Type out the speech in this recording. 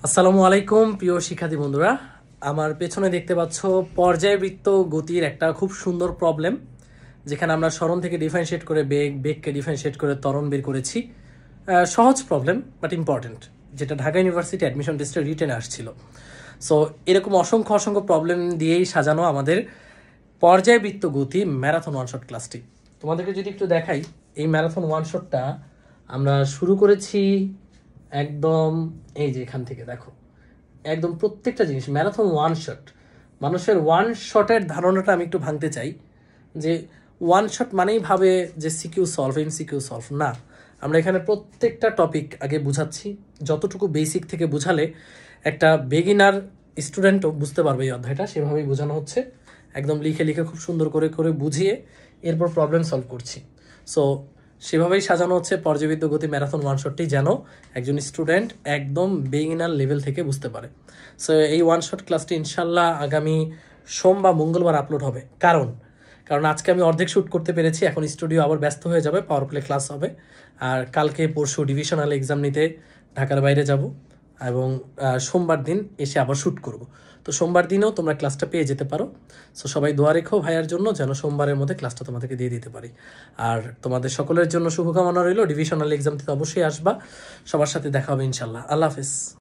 আসসালামু আলাইকুম প্রিয় শিক্ষার্থী বন্ধুরা, আমার পেছনে দেখতে পাচ্ছ পর্যায়বৃত্ত গতির একটা খুব সুন্দর প্রবলেম, যেখানে আমরা সরণ থেকে ডিফারেন্সিয়েট করে বেগকে ডিফারেন্সিয়েট করে ত্বরণ বের করেছি। সহজ প্রবলেম বাট ইম্পর্টেন্ট, যেটা ঢাকা ইউনিভার্সিটি অ্যাডমিশন টেস্টে রিটেনে আসছিল। সো এরকম অসংখ্য অসংখ্য প্রবলেম দিয়েই সাজানো আমাদের পর্যায়বৃত্ত গতি ম্যারাথন ওয়ান শট ক্লাসটি। তোমাদেরকে যদি একটু দেখাই, এই ম্যারাথন ওয়ান শটটা আমরা শুরু করেছি একদম এই যে এখান থেকে দেখো, একদম প্রত্যেকটা জিনিস ম্যারাথন ওয়ান শট। মানুষের ওয়ান শটের ধারণাটা আমি একটু ভাঙতে চাই, যে ওয়ান শট মানেই ভাবে যে সিকিউ সলভ, এমসিকিউ সলভ না। আমরা এখানে প্রত্যেকটা টপিক আগে বুঝাচ্ছি, যতটুকু বেসিক থেকে বুঝালে একটা বেগিনার স্টুডেন্টও বুঝতে পারবে এই অধ্যায়টা, সেভাবেই বোঝানো হচ্ছে। একদম লিখে লিখে খুব সুন্দর করে করে বুঝিয়ে এরপর প্রবলেম সলভ করছি। সো সেভাবেই সাজানো হচ্ছে পর্যাবৃত্ত গতি ম্যারাথন ওয়ান শটটি, যেন একজন স্টুডেন্ট একদম বেগিনার লেভেল থেকে বুঝতে পারে। সো এই ওয়ান শট ক্লাসটি ইনশাল্লাহ আগামী সোম বা মঙ্গলবার আপলোড হবে। কারণ আজকে আমি অর্ধেক শ্যুট করতে পেরেছি, এখন স্টুডিও আবার ব্যস্ত হয়ে যাবে, পাওয়ার প্লে ক্লাস হবে। আর কালকে পরশু ডিভিশনাল এক্সাম নিতে ঢাকার বাইরে যাব, এবং সোমবার দিন এসে আবার শ্যুট করব। তো সোমবার দিনেও তোমরা ক্লাসটা পেয়ে যেতে পারো। সো সবাই দোয়া রেখো ভাইয়ার জন্য, যেন সোমবারের মধ্যে ক্লাসটা তোমাদেরকে দিয়ে দিতে পারি। আর তোমাদের সকলের জন্য শুভকামনা রইল, ডিভিশনাল এক্সাম দিতে অবশ্যই আসবা। সবার সাথে দেখা হবে ইনশাল্লাহ। আল্লাহ হাফেজ।